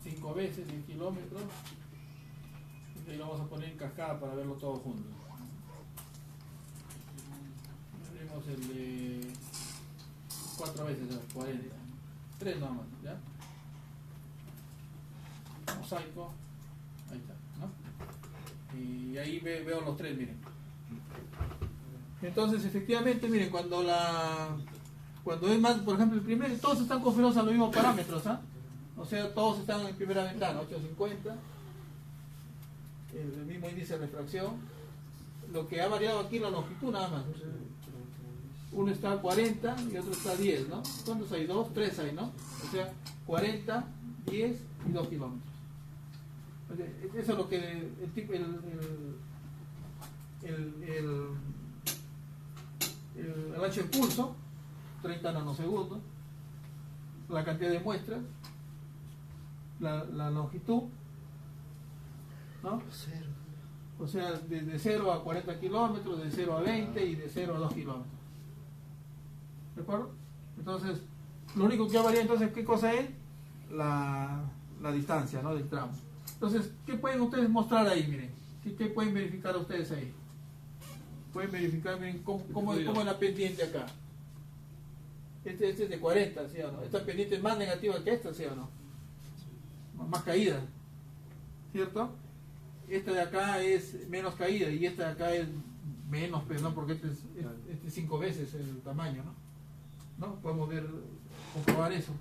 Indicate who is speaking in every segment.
Speaker 1: 5 veces 10 kilómetros. Y lo vamos a poner en cascada para verlo todo junto. Veremos el de 4 veces, 40. 3 nomás, ¿ya? Mosaico. Ahí está, ¿no? Y ahí veo los 3, miren. Entonces, efectivamente, miren, cuando es más, por ejemplo, el primero, todos están confinados a los mismos parámetros, ¿ah? O sea, todos están en primera ventana, 850, el mismo índice de refracción. Lo que ha variado aquí es la longitud nada más. Uno está a 40 y otro está a 10, ¿no? ¿Cuántos hay? 2, 3 hay, ¿no? O sea, 40, 10 y 2 kilómetros. Eso es lo que el ancho de pulso, 30 nanosegundos, la cantidad de muestras, la longitud, ¿no? O sea, de 0 a 40 kilómetros, de 0 a 20 y de 0 a 2 kilómetros. ¿De acuerdo? Entonces, lo único que varía entonces, ¿qué cosa es? La distancia, ¿no? Del tramo. Entonces, ¿qué pueden ustedes mostrar ahí? Miren, ¿qué pueden verificar ustedes ahí? Pueden verificar, miren, cómo es la pendiente acá. Este es de 40, ¿sí o no? Esta pendiente es más negativa que esta, ¿sí o no? Más caída, ¿cierto? Esta de acá es menos caída y esta de acá es menos, pero no, porque este es 5 veces el tamaño, ¿no? Podemos comprobar eso,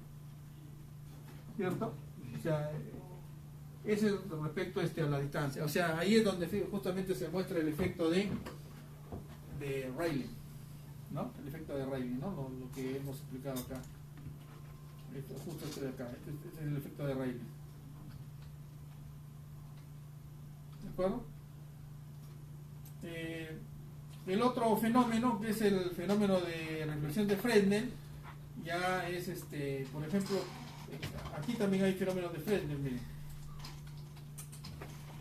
Speaker 1: ¿cierto? O sea, ese es respecto a la distancia. O sea, ahí es donde justamente se muestra el efecto de Rayleigh, ¿no? El efecto de Rayleigh, ¿no? Lo que hemos explicado acá. Justo este de acá. Este es el efecto de Rayleigh. ¿De acuerdo? El otro fenómeno, que es el fenómeno de reflexión de Fresnel, ya es por ejemplo, aquí también hay fenómenos de Fresnel, miren.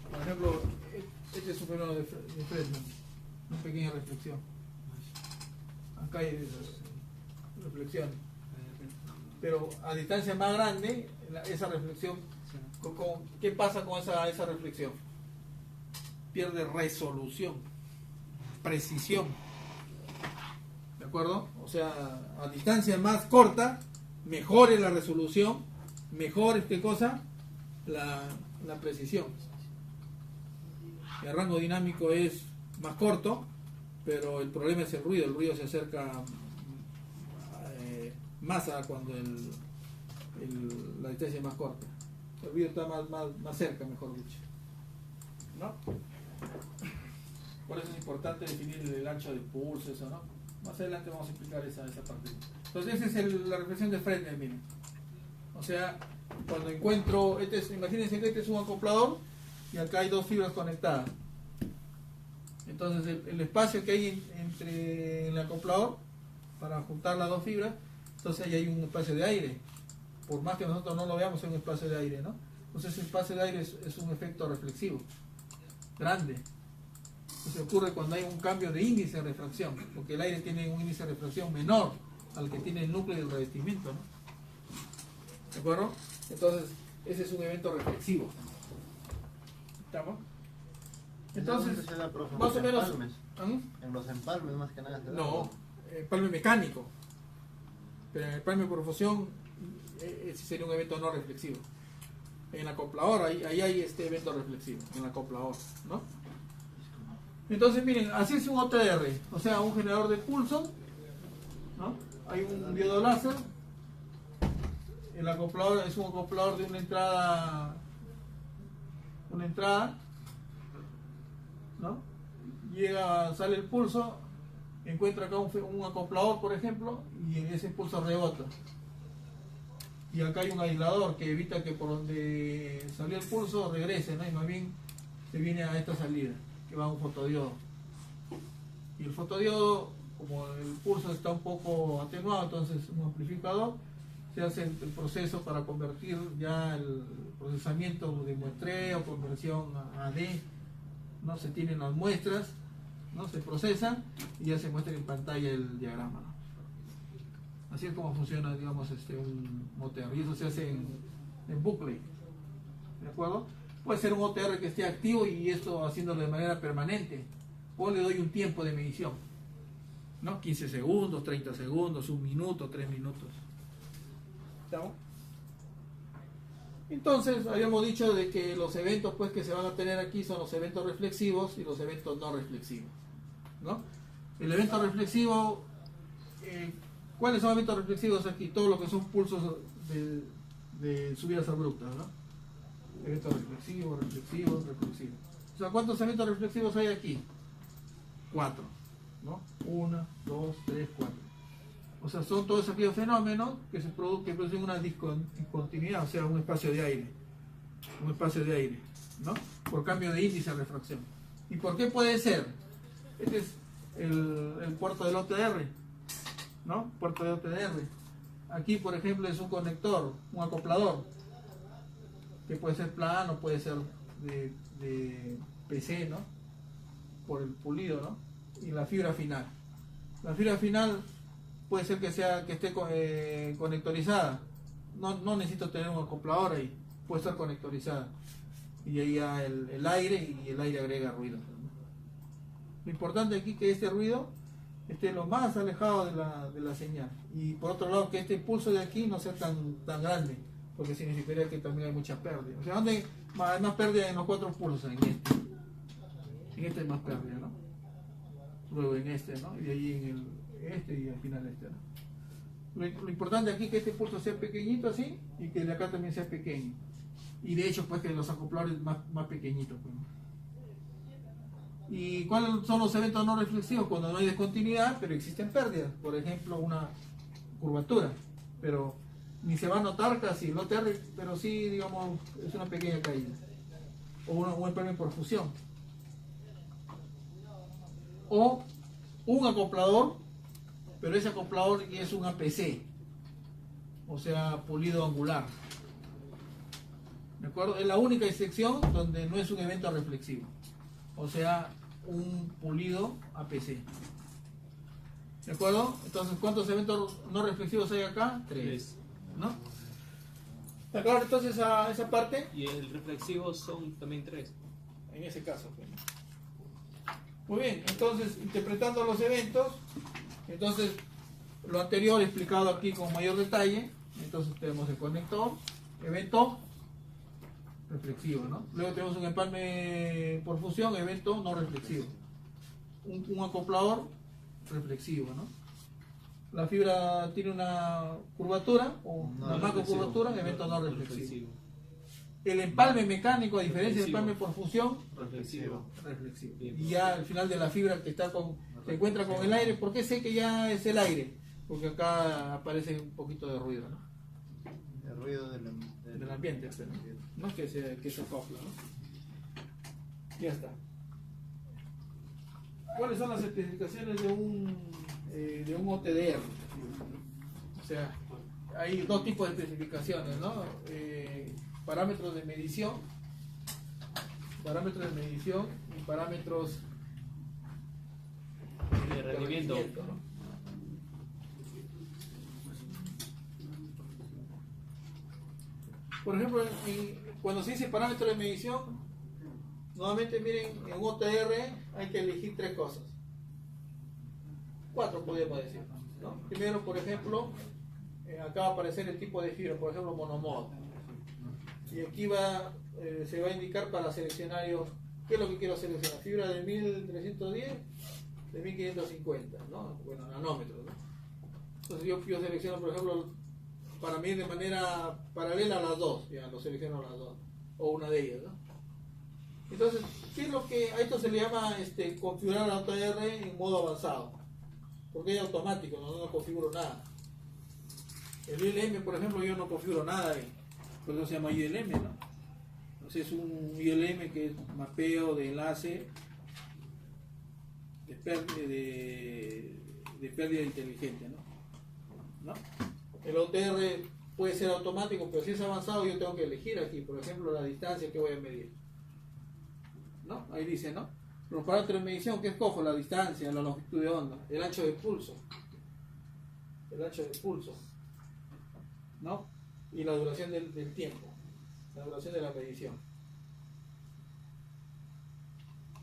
Speaker 1: Por ejemplo, este es un fenómeno de Fresnel, una pequeña reflexión. Acá hay reflexión. Pero a distancia más grande, esa reflexión, ¿qué pasa con esa reflexión? Pierde resolución, precisión. ¿De acuerdo? O sea, a distancia más corta, mejor es la resolución, mejor la precisión. El rango dinámico es más corto, pero el problema es el ruido se acerca más a cuando la distancia es más corta. El ruido está más cerca, mejor dicho, ¿no? Por eso es importante definir el ancho de pulso, eso, ¿no? Más adelante vamos a explicar esa parte. Entonces esa es la reflexión de Fresnel, miren. O sea, cuando encuentro, imagínense que este es un acoplador y acá hay 2 fibras conectadas. Entonces el espacio que hay entre el acoplador para juntar las 2 fibras, entonces ahí hay un espacio de aire. Por más que nosotros no lo veamos, es un espacio de aire, ¿no? Entonces el espacio de aire es un efecto reflexivo grande. Eso ocurre cuando hay un cambio de índice de refracción, porque el aire tiene un índice de refracción menor al que tiene el núcleo y el revestimiento, ¿no? ¿De acuerdo? Entonces, ese es un evento reflexivo. ¿Estamos? Entonces, más o menos...
Speaker 2: En los empalmes más que nada.
Speaker 1: No, empalme mecánico. Pero en el empalme por fusión, ese sería un evento no reflexivo. En el acoplador, ahí hay este evento reflexivo, en el acoplador, ¿no? Entonces, miren, así es un OTR, o sea, un generador de pulso, ¿no? Hay un diodo láser, el acoplador es un acoplador de una entrada, ¿no? Sale el pulso, encuentra acá un acoplador, por ejemplo, y ese pulso rebota. Y acá hay un aislador que evita que por donde salió el pulso regrese, ¿no? Y más bien se viene a esta salida, que va a un fotodiodo. Y el fotodiodo, como el pulso está un poco atenuado, entonces un amplificador, se hace el proceso para convertir ya el procesamiento de muestreo, conversión a AD, ¿no? Se tienen las muestras, ¿no? Se procesan y ya se muestra en pantalla el diagrama, ¿no? Así es como funciona, digamos, un motor, y eso se hace en bucle, ¿de acuerdo? Puede ser un OTR que esté activo y esto haciéndolo de manera permanente, o le doy un tiempo de medición, ¿no? 15 segundos, 30 segundos, 1 minuto, 3 minutos. ¿Estamos? Entonces, habíamos dicho de que los eventos pues que se van a tener aquí son los eventos reflexivos y los eventos no reflexivos, ¿no? El evento reflexivo, ¿cuáles son eventos reflexivos aquí? Todo lo que son pulsos de subidas abruptas, ¿no? Eventos reflexivos, reflexivos, reflexivos. O sea, ¿cuántos eventos reflexivos hay aquí? 4, ¿no? 1, 2, 3, 4. O sea, son todos aquellos fenómenos que producen una discontinuidad, o sea, un espacio de aire. Un espacio de aire, ¿no? Por cambio de índice de refracción. ¿Y por qué puede ser? Este es el puerto del OTR, ¿no? Puerto de OTR. Aquí, por ejemplo, es un conector, un acoplador, que puede ser plano, puede ser de PC, ¿no? Por el pulido, ¿no? Y la fibra final. La fibra final puede ser que esté conectorizada. No necesito tener un acoplador ahí, puede estar conectorizada. Y ahí ya el aire, y el aire agrega ruido. Lo importante aquí es que este ruido esté lo más alejado de la señal. Y por otro lado, que este impulso de aquí no sea tan grande, porque significaría que también hay mucha pérdida. O sea, ¿dónde hay más pérdida? En los 4 pulsos, en este. En este hay más pérdida, ¿no? Luego en este, ¿no? Y de ahí en este y al final este, ¿no? Lo importante aquí es que este pulso sea pequeñito así, y que el de acá también sea pequeño. Y de hecho, pues que los acopladores más pequeñitos, pues, ¿no? ¿Y cuáles son los eventos no reflexivos? Cuando no hay descontinuidad, pero existen pérdidas. Por ejemplo, una curvatura, pero ni se va a notar casi el OTR, pero sí, digamos, es una pequeña caída. O un empalme por fusión. O un acoplador, pero ese acoplador es un APC, o sea, pulido angular. ¿De acuerdo? Es la única excepción donde no es un evento reflexivo. O sea, un pulido APC. ¿De acuerdo? Entonces, ¿cuántos eventos no reflexivos hay acá? 3. ¿No? ¿Está claro entonces esa parte?
Speaker 3: Y el reflexivo son también 3.
Speaker 1: En ese caso. Muy bien, entonces, interpretando los eventos, entonces, lo anterior explicado aquí con mayor detalle. Entonces, tenemos el conector, evento reflexivo, ¿no? Luego tenemos un empalme por fusión, evento no reflexivo. Un acoplador reflexivo, ¿no? La fibra tiene una curvatura o una macrocurvatura, evento no reflexivo. El empalme mecánico, a diferencia del empalme por fusión, reflexivo. Y ya al final de la fibra que se encuentra con el aire, ¿por qué sé que ya es el aire? Porque acá aparece un poquito de ruido, ¿no?
Speaker 2: El ruido del
Speaker 1: ambiente, ¿no? Que se acopla, ¿no? Ya está. ¿Cuáles son las especificaciones de un OTDR? O sea, hay 2 tipos de especificaciones, ¿no? Parámetros de medición y parámetros
Speaker 3: de rendimiento,
Speaker 1: ¿no? Por ejemplo, cuando se dice parámetro de medición, nuevamente miren, en un OTR hay que elegir 3 cosas. 4 podríamos decir, ¿no? Primero, por ejemplo, acá va a aparecer el tipo de fibra, por ejemplo, monomodo. Y aquí se va a indicar para seleccionar yo, ¿qué es lo que quiero seleccionar? Fibra de 1310, de 1550, ¿no? Bueno, nanómetros, ¿no? Entonces yo selecciono, por ejemplo, para medir de manera paralela a las 2, ya lo selecciono a las 2, o una de ellas, ¿no? Entonces, ¿qué es lo que a esto se le llama configurar la OTR en modo avanzado? Porque es automático, no configuro nada. El ILM, por ejemplo, yo no configuro nada ahí. Por eso se llama ILM, ¿no? Entonces es un ILM que es mapeo de enlace de pérdida inteligente, ¿no? El OTR puede ser automático, pero si es avanzado yo tengo que elegir aquí, por ejemplo, la distancia que voy a medir, ¿no? Ahí dice, ¿no? Los parámetros de medición, ¿qué escojo? La distancia, la longitud de onda, el ancho de pulso, ¿no? Y la duración del tiempo. la duración de la medición.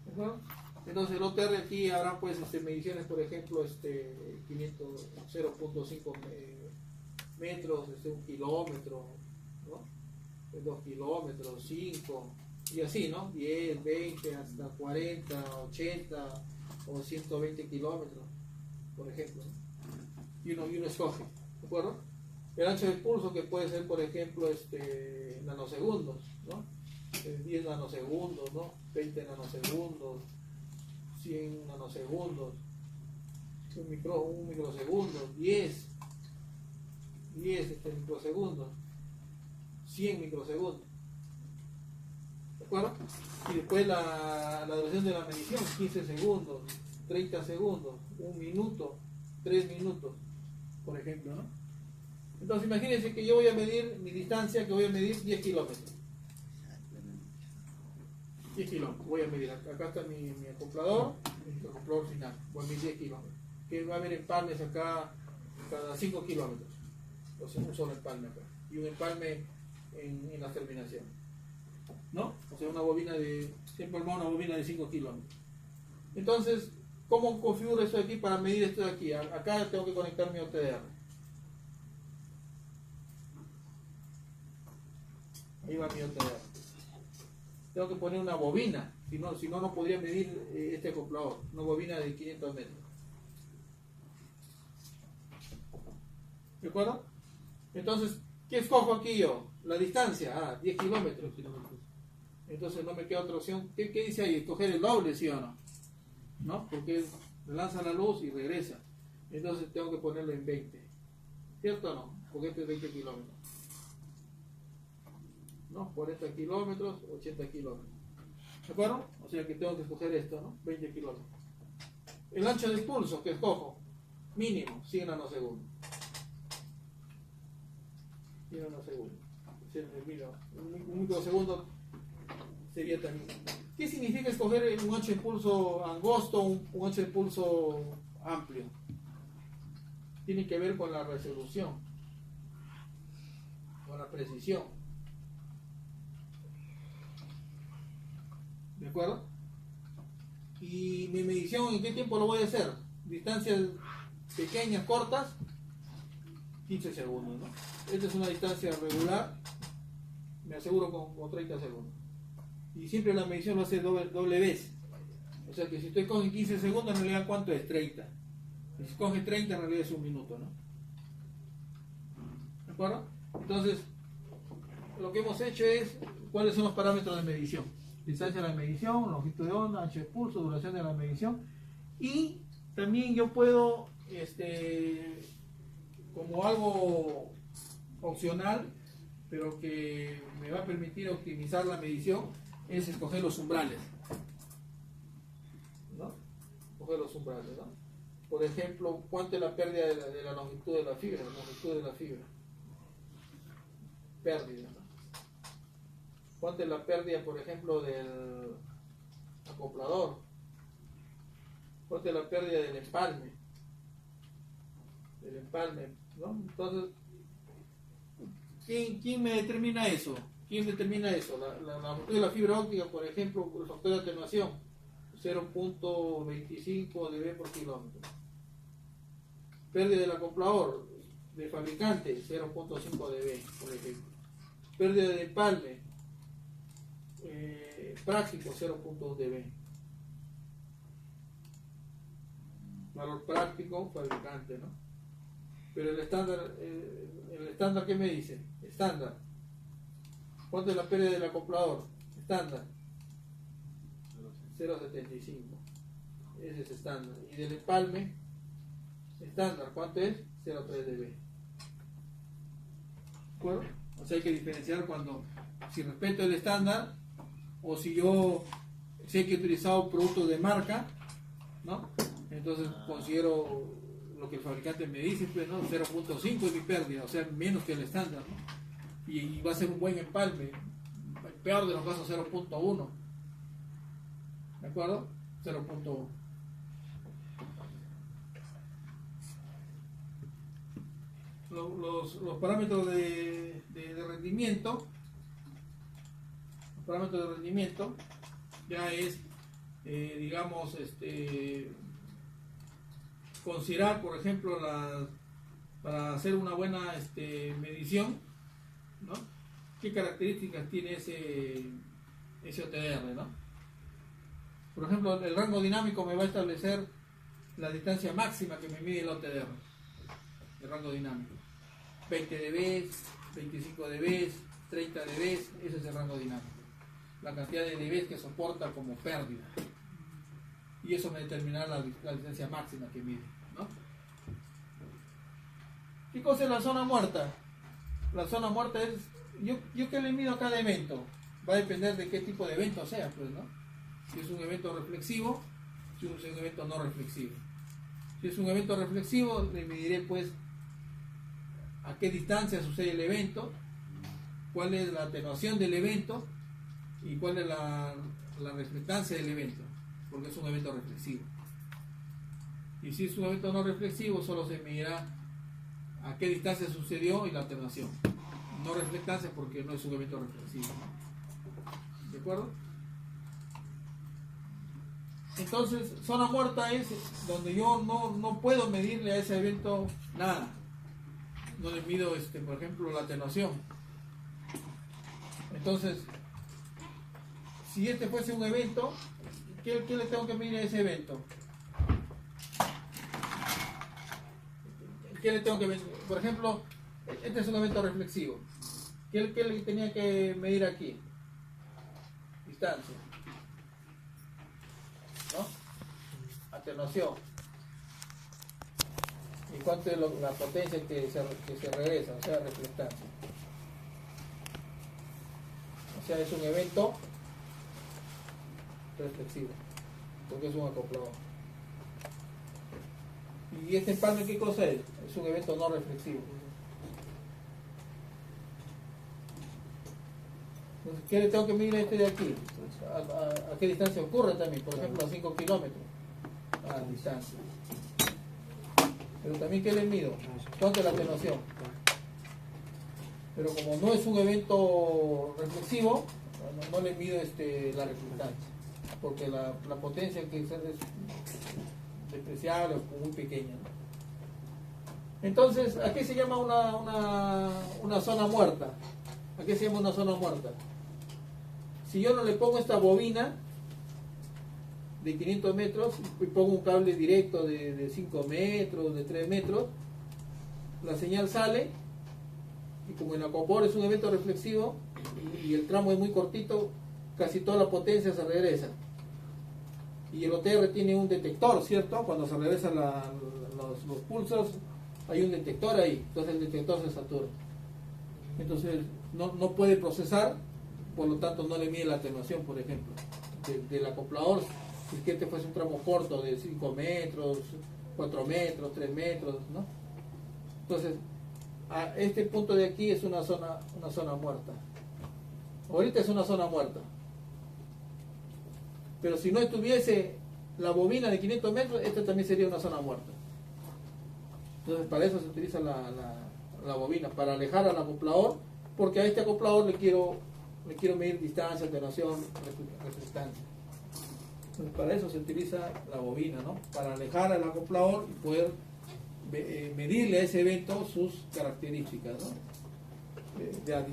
Speaker 1: ¿De acuerdo? Entonces el OTR aquí habrá pues mediciones, por ejemplo, 0.5 metros, 1 kilómetro, ¿no? 2 kilómetros, 5, y así, ¿no? 10, 20, hasta 40, 80 o 120 kilómetros, por ejemplo, ¿no? Y uno escoge, ¿de acuerdo? El ancho de pulso, que puede ser, por ejemplo, nanosegundos, ¿no? 10 nanosegundos, ¿no? 20 nanosegundos, 100 nanosegundos, un microsegundo, 10 microsegundos, 100 microsegundos, ¿de acuerdo? Y después la duración de la medición, 15 segundos, 30 segundos, 1 minuto, 3 minutos, por ejemplo, ¿no? Entonces imagínense que yo voy a medir mi distancia, que voy a medir 10 kilómetros. 10 kilómetros, voy a medir. Acá está mi acoplador final. Voy a medir 10 kilómetros. Que va a haber empalmes acá cada 5 kilómetros. O sea, un solo empalme acá. Y un empalme en la terminación. ¿No? O sea, siempre una bobina de 5 kilómetros. Entonces, ¿cómo configuro esto de aquí para medir esto de aquí? Acá tengo que conectar mi OTR. Ahí va mi OTR. Tengo que poner una bobina, si no podría medir este acoplador, una bobina de 500 metros. ¿De acuerdo? Entonces, ¿qué escojo aquí yo? La distancia, 10 kilómetros. Entonces no me queda otra opción. ¿Qué dice ahí? ¿Escoger el doble, sí o no? ¿No? Porque lanza la luz y regresa. Entonces tengo que ponerlo en 20. ¿Cierto o no? Porque este es 20 kilómetros. ¿No? 40 kilómetros, 80 kilómetros. ¿De acuerdo? O sea que tengo que escoger esto, ¿no? 20 kilómetros. El ancho de pulso que escojo, mínimo, 100 nanosegundos. 100 nanosegundos. Mira, un microsegundo sería también. ¿Qué significa escoger un ancho de pulso angosto, un ancho de pulso amplio? Tiene que ver con la resolución, con la precisión. ¿De acuerdo? Y mi medición, ¿en qué tiempo lo voy a hacer? Distancias pequeñas, cortas, 15 segundos, ¿no? Esta es una distancia regular, me aseguro con 30 segundos. Y siempre la medición lo hace doble vez. O sea que si estoy cogiendo 15 segundos, en realidad, ¿cuánto es? 30. Y si coge 30, en realidad es 1 minuto, ¿no? ¿De acuerdo? Entonces, lo que hemos hecho es, ¿cuáles son los parámetros de medición? Distancia de la medición, longitud de onda, ancho de pulso, duración de la medición. Y también yo puedo, como algo opcional, pero que me va a permitir optimizar la medición, es escoger los umbrales. ¿No? Escoger los umbrales, ¿no? Por ejemplo, ¿cuánto es la pérdida de la longitud de la fibra? La longitud de la fibra. Pérdida, ¿no? ¿Cuánto es la pérdida, por ejemplo, del acoplador? ¿Cuánto es la pérdida del empalme? ¿No? Entonces, ¿quién me determina eso? ¿Quién determina eso? La longitud de la fibra óptica, por ejemplo, el factor de atenuación, 0.25 dB por kilómetro. Pérdida del acoplador de fabricante, 0.5 dB, por ejemplo. Pérdida de empalme, práctico, 0.1 dB. Valor práctico, fabricante, ¿no? Pero el estándar, ¿qué me dice? Estándar. ¿Cuánto es la pérdida del acoplador? Estándar. 0.75. Ese es estándar. Y del empalme, estándar, ¿cuánto es? 0.3 dB. ¿De acuerdo? O sea, hay que diferenciar si respeto el estándar o si yo sé que he utilizado productos de marca, ¿no? Entonces considero lo que el fabricante me dice, pues, ¿no? 0.5 es mi pérdida, o sea, menos que el estándar, ¿no? Y va a ser un buen empalme, el peor de los casos 0.1, ¿de acuerdo? 0.1. Los parámetros de rendimiento parámetros de rendimiento ya es, digamos, considerar, por ejemplo, para hacer una buena medición, ¿no? ¿Qué características tiene ese OTR, ¿no? Por ejemplo, el rango dinámico me va a establecer la distancia máxima que me mide el OTR, el rango dinámico. 20 dB, 25 dB, 30 dB, ese es el rango dinámico. La cantidad de dB que soporta como pérdida. Y eso me determinará la distancia máxima que mide, ¿no? ¿Qué cosa es la zona muerta? La zona muerta es, yo que le mido a cada evento, va a depender de qué tipo de evento sea, pues, ¿no? Si es un evento reflexivo, si es un evento no reflexivo. Si es un evento reflexivo, le mediré pues a qué distancia sucede el evento, cuál es la atenuación del evento y cuál es la reflectancia del evento, porque es un evento reflexivo. Y si es un evento no reflexivo, solo se medirá a qué distancia sucedió y la atenuación. No reflectancia porque no es un evento reflexivo. ¿De acuerdo? Entonces, zona muerta es donde yo no puedo medirle a ese evento nada. No le mido, por ejemplo, la atenuación. Entonces, si este fuese un evento, ¿qué le tengo que medir a ese evento? ¿Qué le tengo que medir? Por ejemplo, este es un evento reflexivo. ¿Qué le tenía que medir aquí? Distancia, ¿no? Atenuación. ¿Y cuánto es la potencia que se regresa? O sea, reflectancia. O sea, es un evento reflexivo, porque es un acoplador. ¿Y este empalme qué cosa es? Es un evento no reflexivo. Entonces, ¿qué le tengo que medir a este de aquí? ¿A qué distancia ocurre también? Por ejemplo, a 5 kilómetros. A distancia. Pero también, ¿qué le mido? ¿Cuánto es la atenuación? Pero como no es un evento reflexivo, no le mido la reflectancia, porque la potencia que es despreciable o muy pequeña, ¿no? Entonces, ¿a qué se llama una zona muerta? ¿A qué se llama una zona muerta? Si yo no le pongo esta bobina de 500 metros y pongo un cable directo de 5 metros, de 3 metros, la señal sale y como el acoplador es un evento reflexivo y el tramo es muy cortito, casi toda la potencia se regresa. Y el OTR tiene un detector, ¿cierto? Cuando se regresan los pulsos, hay un detector ahí, entonces el detector se satura. Entonces no puede procesar, por lo tanto no le mide la atenuación, por ejemplo, del acoplador. Si es que este fuese un tramo corto de 5 metros, 4 metros, 3 metros, ¿no? Entonces, a este punto de aquí es una zona muerta. Ahorita es una zona muerta. Pero si no estuviese la bobina de 500 metros, esta también sería una zona muerta. Entonces, para eso se utiliza la bobina, para alejar al acoplador, porque a este acoplador le quiero medir distancia, atenuación, reflectancia. Entonces, para eso se utiliza la bobina, ¿no? Para alejar al acoplador y poder medirle a ese evento sus características, ¿no? De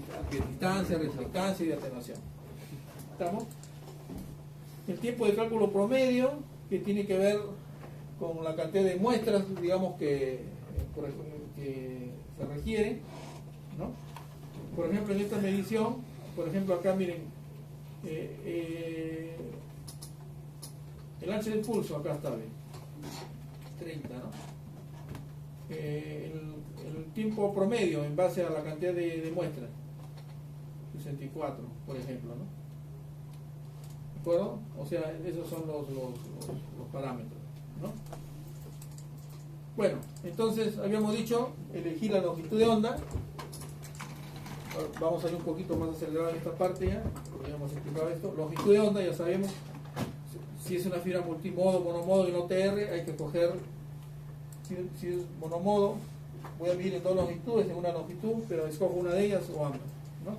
Speaker 1: distancia, reflectancia y de atenuación. ¿Estamos? El tiempo de cálculo promedio, que tiene que ver con la cantidad de muestras, digamos, que se requieren, ¿no? Por ejemplo, en esta medición, por ejemplo, acá miren, el ancho del pulso, acá está bien, 30, ¿no? El tiempo promedio en base a la cantidad de muestras, 64, por ejemplo, ¿no? ¿De acuerdo? O sea, esos son los parámetros, ¿no? Bueno, entonces habíamos dicho elegir la longitud de onda. Vamos a ir un poquito más acelerado en esta parte ya, porque ya hemos explicado esto. Longitud de onda, ya sabemos, si es una fibra multimodo, monomodo y no OTR, hay que coger, si es monomodo, voy a medir en dos longitudes, en una longitud, pero escojo una de ellas o ambas, ¿no?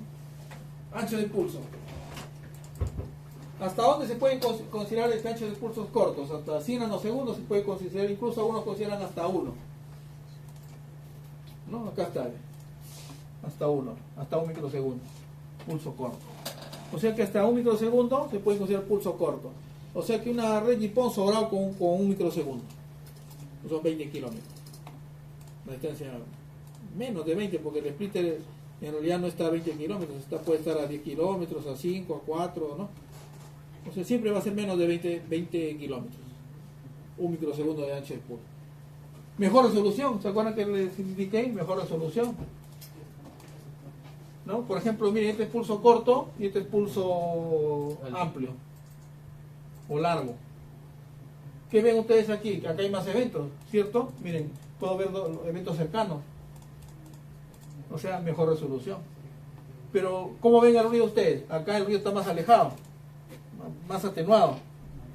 Speaker 1: Ancho de pulso. ¿Hasta dónde se pueden considerar este ancho de pulsos cortos? Hasta 100 nanosegundos se puede considerar, incluso algunos consideran hasta 1. ¿No? Acá está. Hasta 1, hasta 1 microsegundo. Pulso corto. O sea que hasta 1 microsegundo se puede considerar pulso corto. O sea que una red Nippon sobrado con 1 microsegundo. Son 20 kilómetros. La distancia menos de 20, porque el splitter en realidad no está a 20 kilómetros, puede estar a 10 kilómetros, a 5, a 4, ¿no? O sea, siempre va a ser menos de 20 kilómetros. 1 microsegundo de ancho de pulso. Mejor resolución, ¿se acuerdan que les indiqué? Mejor resolución. ¿No? Por ejemplo, miren, este es pulso corto y este es pulso amplio o largo. ¿Qué ven ustedes aquí? Que acá hay más eventos, ¿cierto? Miren, puedo ver eventos cercanos. O sea, mejor resolución. Pero, ¿cómo ven el ruido ustedes? Acá el ruido está más alejado, más atenuado.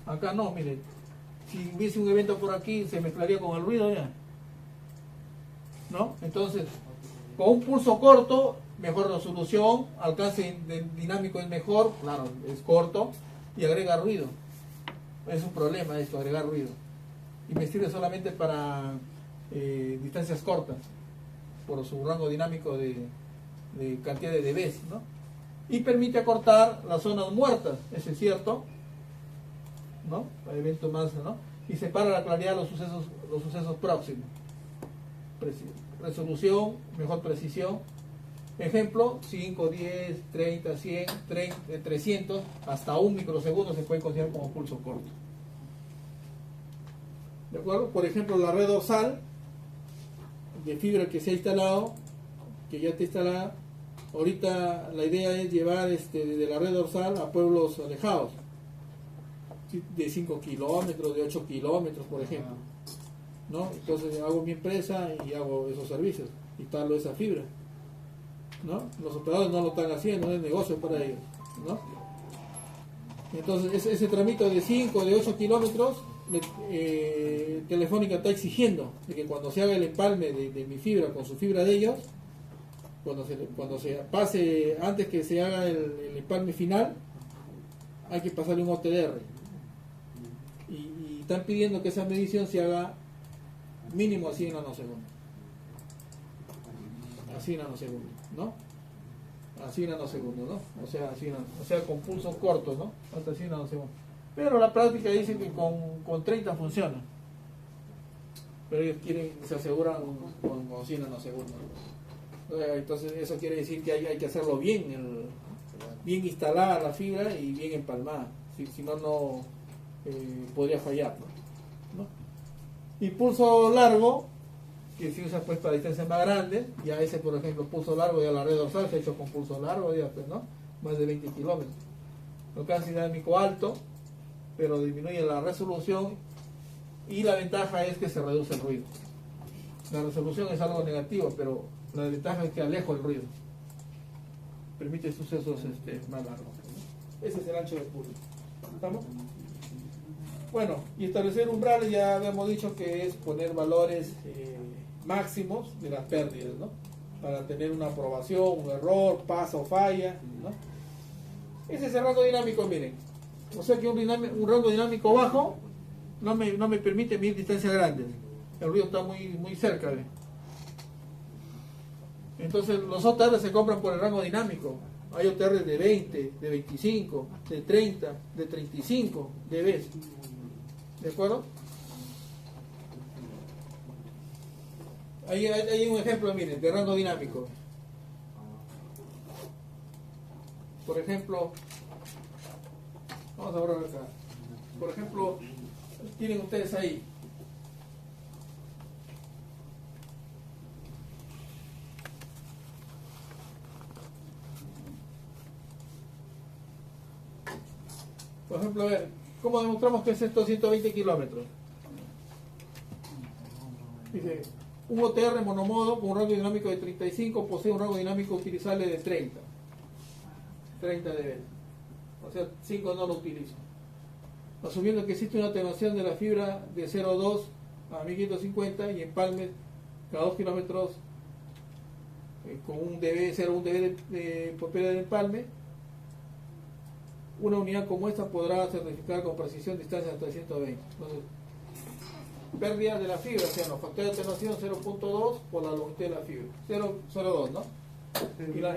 Speaker 1: Acá no, miren. Si hubiese un evento por aquí, se mezclaría con el ruido ya. ¿No? Entonces, con un pulso corto, mejor resolución, alcance dinámico es mejor, claro, es corto, y agrega ruido. Es un problema esto, agregar ruido. Y me sirve solamente para distancias cortas, por su rango dinámico de cantidad de dBs, ¿no? Y permite acortar las zonas muertas, eso es cierto, ¿no? Para eventos más, ¿no? Y separa la claridad de los sucesos próximos. Resolución, mejor precisión. Ejemplo, 5, 10, 30, 100, 300, hasta 1 microsegundo se puede considerar como pulso corto. ¿De acuerdo? Por ejemplo, la red dorsal de fibra que se ha instalado, que ya está instalada, ahorita la idea es llevar de la red dorsal a pueblos alejados, de 5 kilómetros, de 8 kilómetros, por ejemplo. ¿No? Entonces hago mi empresa y hago esos servicios, instalo esa fibra. ¿No? Los operadores no lo están haciendo, no es negocio para ellos, ¿no? Entonces ese trámite de 5, de 8 kilómetros, Telefónica está exigiendo de que cuando se haga el empalme de mi fibra con su fibra de ellos, cuando se pase, antes que se haga el empalme final, hay que pasarle un OTDR. Y están pidiendo que esa medición se haga mínimo a 100 nanosegundos. A 100 nanosegundos, ¿no? A 100 nanosegundos, ¿no? O sea, con pulsos cortos, ¿no? Hasta 100 nanosegundos. Pero la práctica dice que con 30 funciona. Pero ellos se aseguran con 100 nanosegundos. Entonces eso quiere decir que hay que hacerlo bien, bien instalada la fibra y bien empalmada. Si no, podría fallar, ¿no? Y pulso largo, que se usa pues para distancias más grandes, ya ese por ejemplo pulso largo, ya la red dorsal se ha hecho con pulso largo, ya pues, ¿no? Más de 20 kilómetros. Alcance dinámico alto, pero disminuye la resolución, y la ventaja es que se reduce el ruido. La resolución es algo negativo, pero la ventaja es que alejo el ruido, permite sucesos más largos, ¿no? Ese es el ancho de pulso. ¿Estamos? Bueno, y establecer umbrales ya habíamos dicho que es poner valores máximos de las pérdidas, ¿no? Para tener una aprobación, un error, pasa o falla, ¿no? Ese es el rango dinámico, miren. O sea que un rango dinámico bajo no me permite medir distancias grandes. El ruido está muy cerca, ¿ve? Entonces los OTR se compran por el rango dinámico. Hay OTR de 20, de 25, de 30, de 35 dB. ¿De acuerdo? Ahí hay un ejemplo, miren, de rango dinámico. Por ejemplo, vamos a borrar acá. Por ejemplo, tienen ustedes ahí. Por ejemplo, a ver, ¿cómo demostramos que es esto 120 kilómetros? Dice, un OTR monomodo con un rango dinámico de 35 posee un rango dinámico utilizable de 30 dB. O sea, 5 no lo utilizo. Asumiendo que existe una atenuación de la fibra de 0,2 a 1550 y empalmes cada 2 kilómetros con un dB, 0,1 dB por pérdida de empalme. una unidad como esta podrá certificar con precisión distancia hasta 120. Entonces, pérdida de la fibra, o sea, los factores de atenuación 0.2 por la longitud de la fibra, 0.02, ¿no?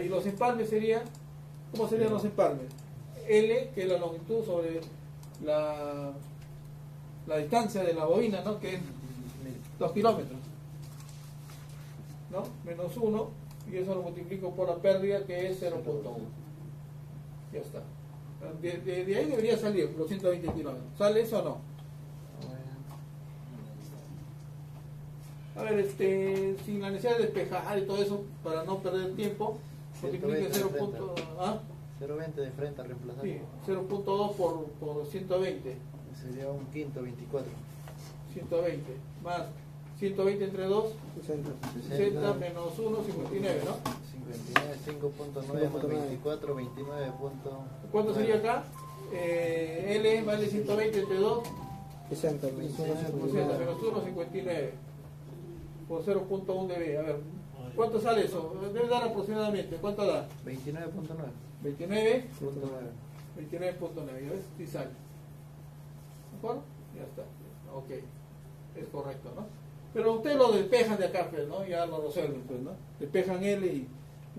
Speaker 1: Y los empalmes serían, ¿cómo serían los empalmes? L, que es la longitud sobre la distancia de la bobina, ¿no? Que es 2 kilómetros, ¿no? Menos 1, y eso lo multiplico por la pérdida, que es 0.1. Ya está. De ahí debería salir los 120 kilómetros. ¿Sale eso o no? A ver, sin la necesidad de despejar y todo eso, para no perder tiempo, multiplique
Speaker 2: 0.20 de frente a reemplazar.
Speaker 1: Sí, 0.2 por 120.
Speaker 2: Sería un quinto, 24.
Speaker 1: 120. Más 120 entre 2, 60 menos 1, 59, ¿no?
Speaker 2: 59, 5.9 más 24, 29.
Speaker 1: ¿Cuánto sería acá? L vale 120 entre 2,
Speaker 4: 60
Speaker 1: menos 1, 59. Por 0.1 dB. A ver, ¿cuánto sale eso? Debe dar aproximadamente. ¿Cuánto da?
Speaker 2: 29.9.
Speaker 1: 29. 29.9, ¿ya ves? Sí sale. ¿De acuerdo? Ya está. Ok. Es correcto, ¿no? Pero ustedes lo despejan de acá, pues, ¿no? Ya lo resuelven, pues, ¿no? Despejan L y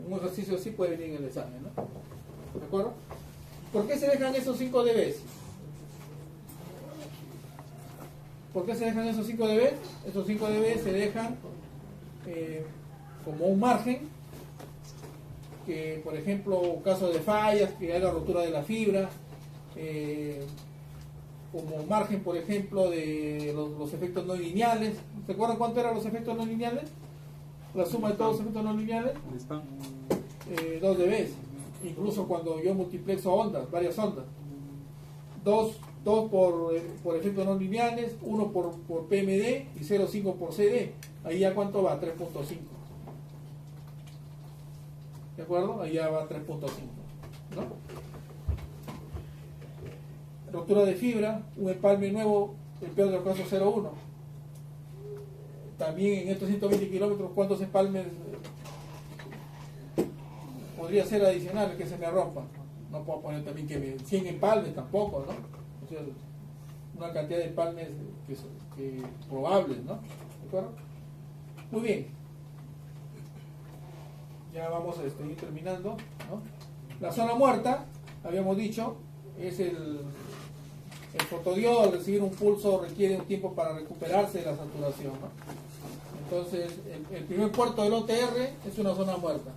Speaker 1: un ejercicio así puede venir en el examen, ¿no? ¿De acuerdo? ¿Por qué se dejan esos 5 dB? ¿Por qué se dejan esos 5 dB? Esos 5 dB se dejan como un margen que, por ejemplo, caso de fallas, que haya rotura de la fibra, como margen, por ejemplo, de los efectos no lineales. ¿Se acuerdan cuánto eran los efectos no lineales? La suma de todos los efectos no lineales, 2 dB. Incluso cuando yo multiplexo ondas, varias ondas, 2 por efectos no lineales, 1 por PMD y 0,5 por CD. Ahí ya cuánto va, 3.5. ¿De acuerdo? Ahí ya va 3.5, ¿no? Rotura de fibra, un empalme nuevo, el peor de los casos 0,1. También en estos 120 kilómetros, ¿cuántos empalmes podría ser adicional que se me rompan? No puedo poner también que 100 empalmes tampoco, ¿no? O sea, una cantidad de empalmes que probables, ¿no? ¿De acuerdo? Muy bien. Ya vamos a ir terminando, ¿no? La zona muerta, habíamos dicho, es el fotodiodo. Al recibir un pulso requiere un tiempo para recuperarse de la saturación, ¿no? Entonces, el primer puerto del OTR es una zona muerta.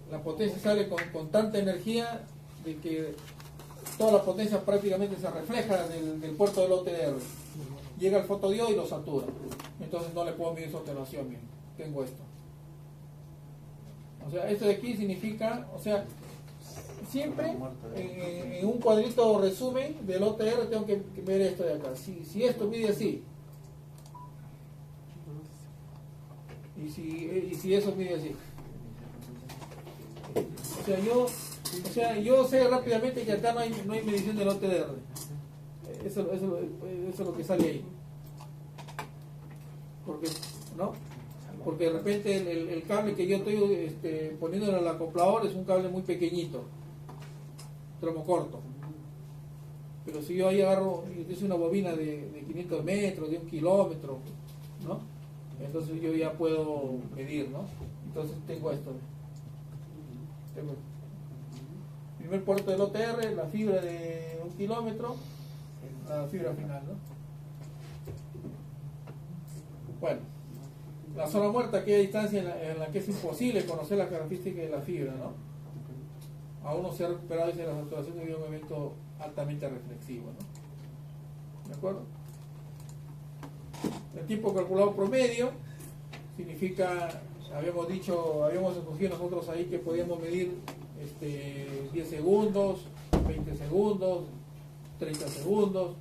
Speaker 1: La potencia sale con tanta energía de que toda la potencia prácticamente se refleja del puerto del OTR. Llega al fotodiodo y lo satura. Entonces no le puedo medir su atenuación bien. Tengo esto. O sea, esto de aquí significa, o sea, siempre en un cuadrito resumen del OTR tengo que ver esto de acá. Si esto mide así, y si eso mide así. O sea, yo sé rápidamente que acá no hay medición del OTR. Eso es lo que sale ahí. Porque de repente el cable que yo estoy poniendo en el acoplador es un cable muy pequeñito, tramo corto. Pero si yo ahí agarro, es una bobina de 500 metros, de 1 kilómetro, ¿no? Entonces yo ya puedo medir, ¿no? Entonces tengo esto. Tengo el primer puerto del OTR, la fibra de 1 kilómetro, la fibra final, ¿no? Bueno, la zona muerta, aquella distancia en la que es imposible conocer la característica de la fibra, ¿no? Aún no se ha recuperado desde la saturación debido a un evento altamente reflexivo, ¿no? ¿De acuerdo? El tiempo calculado promedio significa, habíamos escogido nosotros ahí que podíamos medir 10 segundos, 20 segundos, 30 segundos,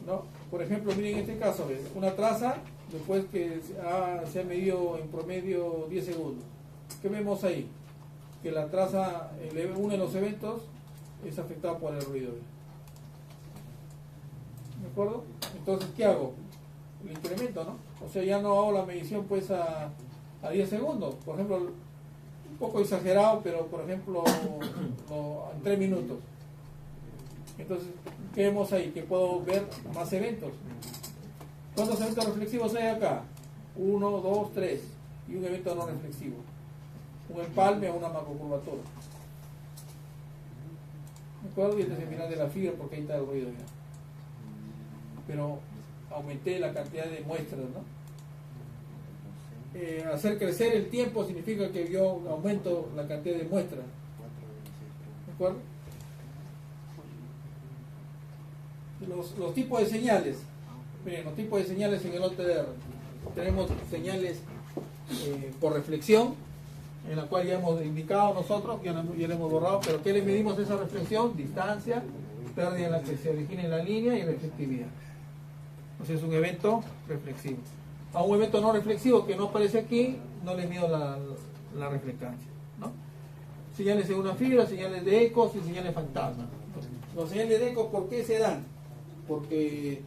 Speaker 1: ¿no? Por ejemplo, miren en este caso, una traza, después que se ha medido en promedio 10 segundos. ¿Qué vemos ahí? Que la traza, uno de los eventos, es afectado por el ruido. ¿De acuerdo? Entonces, ¿qué hago? Lo incremento, ¿no? O sea, ya no hago la medición pues a 10 segundos. Por ejemplo, un poco exagerado, pero por ejemplo, en 3 minutos. Entonces, ¿qué vemos ahí? Que puedo ver más eventos. ¿Cuántos eventos reflexivos hay acá? 1, 2, 3. Y un evento no reflexivo. Un empalme o una macrocurvatura. ¿De acuerdo? Y este es el final de la fibra porque ahí está el ruido ya. Pero aumenté la cantidad de muestras, ¿no? Hacer crecer el tiempo significa que yo aumento la cantidad de muestras. ¿De acuerdo? Los tipos de señales. Miren, los tipos de señales en el OTDR. Tenemos señales por reflexión, en la cual ya hemos indicado nosotros, ya le hemos borrado, pero ¿qué le medimos a esa reflexión? Distancia, pérdida en la que se origina en la línea y reflectividad. O sea, es un evento reflexivo. A un evento no reflexivo que no aparece aquí, no le mido la reflectancia, ¿no? Señales en una fibra, señales de ecos y señales fantasma. Los señales de ecos, ¿por qué se dan? Porque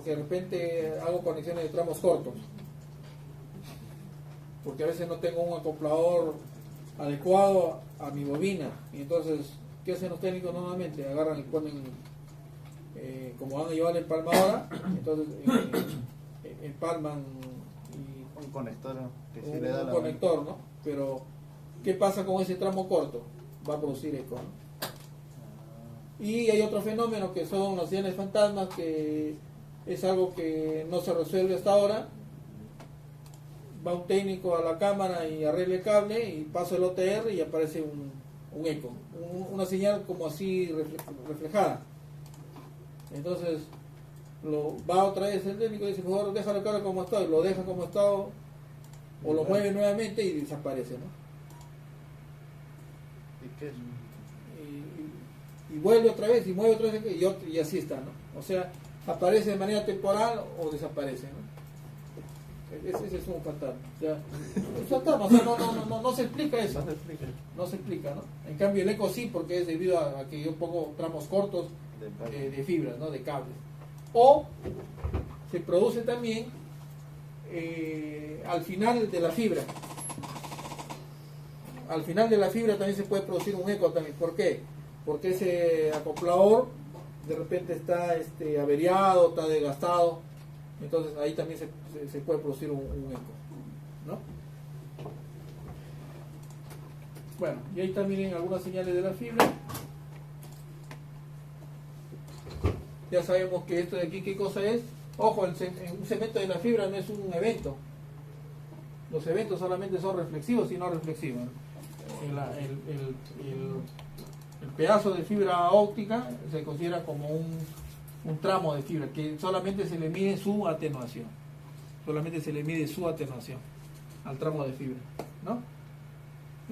Speaker 1: de repente hago conexiones de tramos cortos, porque a veces no tengo un acoplador adecuado a mi bobina, y entonces, ¿qué hacen los técnicos normalmente? Agarran y ponen, como van a llevar la empalmadora, entonces empalman
Speaker 2: Un conector que sí
Speaker 1: un
Speaker 2: le da la
Speaker 1: conector, ¿no? Pero, ¿qué pasa con ese tramo corto? Va a producir eco, ¿no? Y hay otro fenómeno que son las señales fantasmas, que es algo que no se resuelve hasta ahora. Va un técnico a la cámara y arregla el cable y pasa el OTR y aparece un eco, una señal como así reflejada. Entonces va otra vez el técnico y dice, por favor, déjalo claro como está, y lo deja como está o lo mueve nuevamente y desaparece, ¿no?
Speaker 2: ¿Y qué es?
Speaker 1: Y vuelve otra vez y mueve otra vez y así está, ¿no? O sea, aparece de manera temporal o desaparece, ¿no? Ese es un fantasma. O sea, un fantasma, o sea, no se explica eso. No se explica, ¿no? En cambio el eco sí, porque es debido a que yo pongo tramos cortos de fibras, ¿no? De cables. O se produce también al final de la fibra. Al final de la fibra también se puede producir un eco también. ¿Por qué? Porque ese acoplador de repente está averiado, está desgastado, entonces ahí también se puede producir un eco, ¿no? Bueno, y ahí también algunas señales de la fibra. Ya sabemos que esto de aquí, ¿qué cosa es? Ojo, un segmento de la fibra no es un evento. Los eventos solamente son reflexivos y no reflexivos, ¿no? El pedazo de fibra óptica se considera como un tramo de fibra que solamente se le mide su atenuación. Solamente se le mide su atenuación al tramo de fibra, ¿no?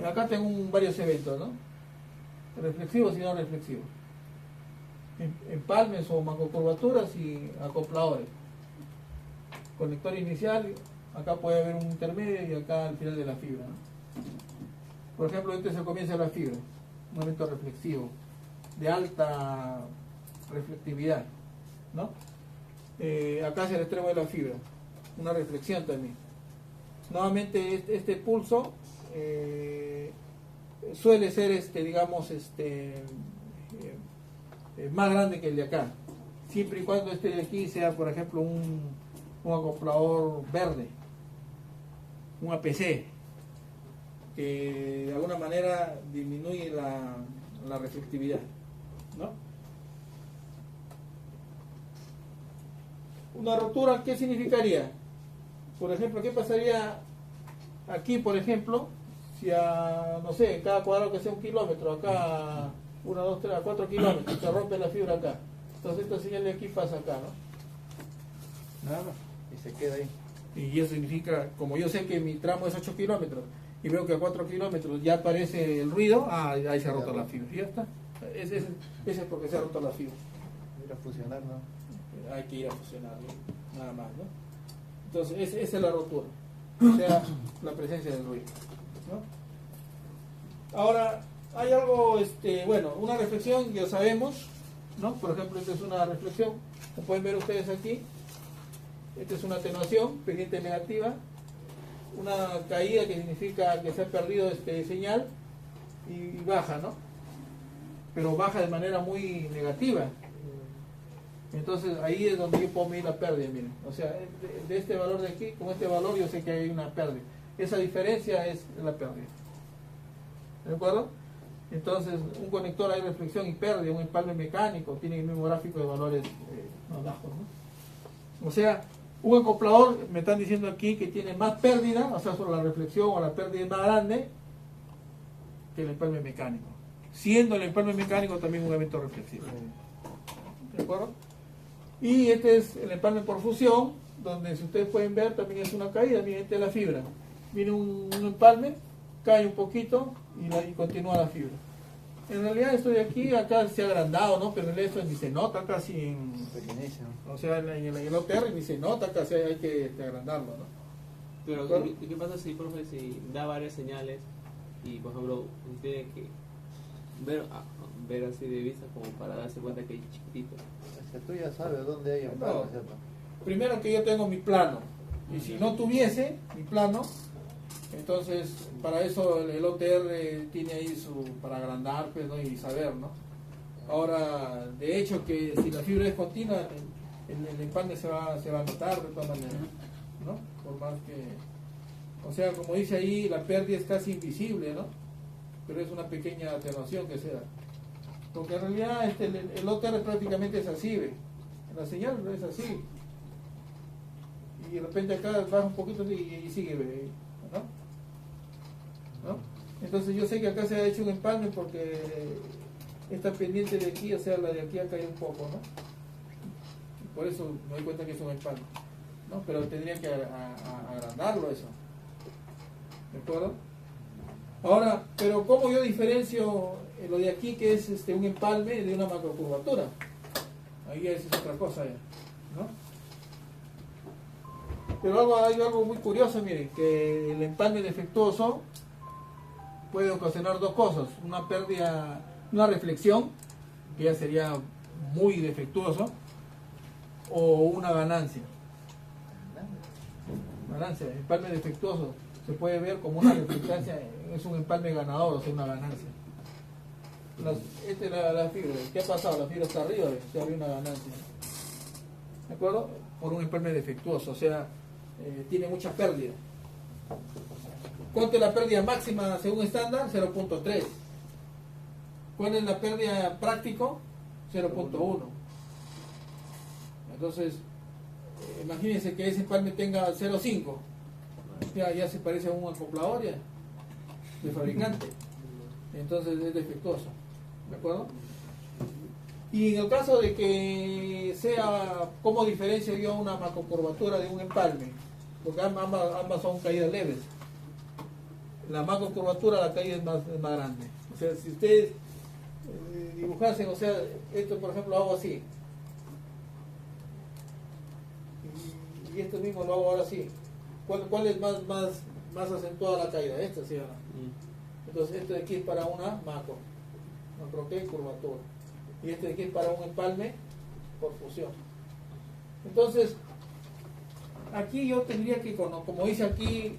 Speaker 1: Y acá tengo varios eventos, ¿no? Reflexivos y no reflexivos. Empalmes o macrocurvaturas y acopladores. Conector inicial, acá puede haber un intermedio y acá al final de la fibra, ¿no? Por ejemplo, este se comienza la fibra, un evento reflexivo de alta reflectividad, ¿no? Acá es el extremo de la fibra, una reflexión también. Nuevamente este pulso suele ser digamos más grande que el de acá, siempre y cuando este de aquí sea, por ejemplo, un acoplador verde, un APC, que de alguna manera disminuye la reflectividad, ¿no? Una rotura, ¿qué significaría? Por ejemplo, ¿qué pasaría aquí, por ejemplo, si no sé, cada cuadrado que sea 1 kilómetro, acá 1, 2, 3, 4 kilómetros, se rompe la fibra acá? Entonces esta señal de aquí pasa acá, ¿no? Nada más.
Speaker 2: Y se queda ahí.
Speaker 1: Y eso significa, como yo sé que mi tramo es 8 kilómetros y veo que a 4 kilómetros ya aparece el ruido, ahí se ha roto la fibra. Y ya está. Ese es porque se ha roto la fibra.
Speaker 2: Ir a fusionar, ¿no?
Speaker 1: Hay que ir a fusionarlo, nada más, ¿no? Entonces, esa es la rotura. O sea, la presencia del ruido, ¿no? Ahora, hay algo, bueno, una reflexión, ya sabemos, ¿no? Por ejemplo, esta es una reflexión, como pueden ver ustedes aquí. Esta es una atenuación, pendiente negativa. una caída que significa que se ha perdido señal y baja, ¿no? Pero baja de manera muy negativa. Entonces ahí es donde yo puedo medir la pérdida, miren. O sea, de este valor de aquí, con este valor yo sé que hay una pérdida. Esa diferencia es la pérdida. ¿De acuerdo? Entonces, un conector hay reflexión y pérdida, un empalme mecánico, tiene el mismo gráfico de valores más bajos, ¿no? O sea, un acoplador, me están diciendo aquí que tiene más pérdida, o sea, sobre la reflexión o la pérdida es más grande que el empalme mecánico. Siendo el empalme mecánico también un evento reflexivo. ¿De acuerdo? Y este es el empalme por fusión, donde si ustedes pueden ver también es una caída, miren, esta es la fibra. Viene un empalme, cae un poquito y continúa la fibra. En realidad esto de aquí, acá se ha agrandado, ¿no? Pero en realidad esto ni se nota casi en... O sea, en el OTR ni se nota casi, hay que agrandarlo, ¿no?
Speaker 3: Pero, ¿qué pasa si, profe, si da varias señales y, por ejemplo, tiene que ver así de vista como para darse cuenta que hay chiquitito?
Speaker 2: Es que tú ya sabes dónde hay un
Speaker 1: No.
Speaker 2: palo, ¿cierto?
Speaker 1: Primero que yo tengo mi plano, y si no tuviese mi plano, entonces para eso el OTR tiene ahí para agrandar, pues, ¿no? Y saber, ¿no? Ahora, de hecho que si la fibra es continua, el empalme se va a notar de todas maneras, ¿no? Por más que, o sea, como dice ahí, la pérdida es casi invisible, ¿no? Pero es una pequeña atenuación que se da. Porque en realidad el OTR prácticamente es así, ¿ve? La señal es así. Y de repente acá baja un poquito y sigue, ¿ve? ¿No? Entonces yo sé que acá se ha hecho un empalme porque esta pendiente de aquí, o sea, la de aquí ha caído un poco, ¿no? Y por eso me doy cuenta que es un empalme, ¿no? Pero tendría que agrandarlo eso. ¿De acuerdo? Ahora, pero ¿cómo yo diferencio lo de aquí que es un empalme de una macrocurvatura? Ahí es otra cosa ya, ¿no? Pero hay algo muy curioso, miren, que el empalme defectuoso puede ocasionar dos cosas: una pérdida, una reflexión, que ya sería muy defectuoso, o una ganancia. Ganancia, empalme defectuoso se puede ver como una reflectancia, es un empalme ganador, o sea, una ganancia. Esta es la fibra. ¿Qué ha pasado? La fibra está arriba, se abre una ganancia. ¿De acuerdo? Por un empalme defectuoso, o sea, tiene mucha pérdida. ¿Cuánto es la pérdida máxima según estándar? 0.3. ¿Cuál es la pérdida práctico? 0.1. Entonces, imagínense que ese empalme tenga 0.5. Ya se parece a un acoplador ya, de fabricante. Entonces es defectuoso. ¿De acuerdo? Y en el caso de que sea, ¿cómo diferencio yo una macrocurvatura de un empalme? Porque ambas son caídas leves. La macrocurvatura, la caída es más grande. O sea, si ustedes dibujasen, o sea, esto por ejemplo lo hago así. Y esto mismo lo hago ahora así. ¿Cuál es más acentuada la caída? Esta, ¿sí o no? Entonces esto de aquí es para una macro ¿qué? Curvatura. Y este de aquí es para un empalme por fusión. Entonces, aquí yo tendría que, como dice aquí,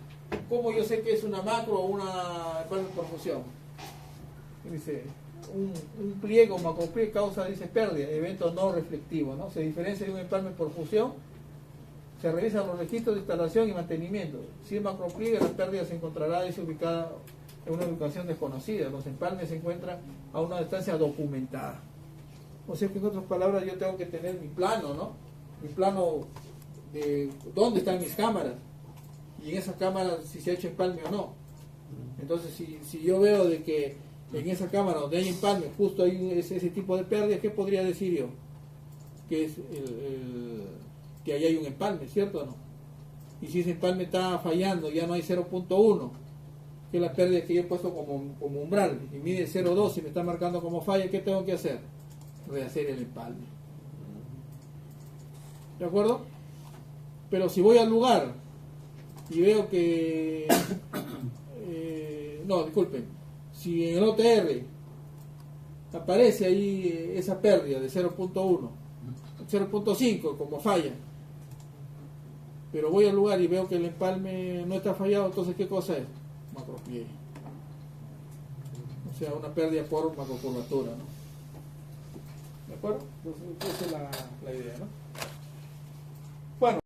Speaker 1: ¿cómo yo sé que es una macro o una empalme por fusión? Dice, un pliego, macropliego causa, dice, pérdida, evento no reflectivo, ¿no? Se diferencia de un empalme por fusión. Se revisan los registros de instalación y mantenimiento. Si es macropliegue, la pérdida se encontrará ubicada en una ubicación desconocida. Los empalmes se encuentran a una distancia documentada. O sea que en otras palabras yo tengo que tener mi plano, ¿no? Mi plano de dónde están mis cámaras. Y en esa cámara si se ha hecho empalme o no. Entonces si yo veo de que en esa cámara donde hay empalme justo hay ese tipo de pérdida, ¿qué podría decir yo? Que es que ahí hay un empalme, ¿cierto o no? Y si ese empalme está fallando, ya no hay 0.1, que es la pérdida que yo he puesto como umbral, y mide 0.2 y me está marcando como falla, ¿qué tengo que hacer? Rehacer el empalme. ¿De acuerdo? Pero si voy al lugar y veo que no, disculpen, si en el OTR aparece ahí esa pérdida de 0.1, 0.5 como falla, pero voy al lugar y veo que el empalme no está fallado, entonces ¿qué cosa es? Macropliegue. O sea, una pérdida por macrocurvatura, ¿no? ¿De acuerdo? Entonces, esa es la idea, ¿no? Bueno.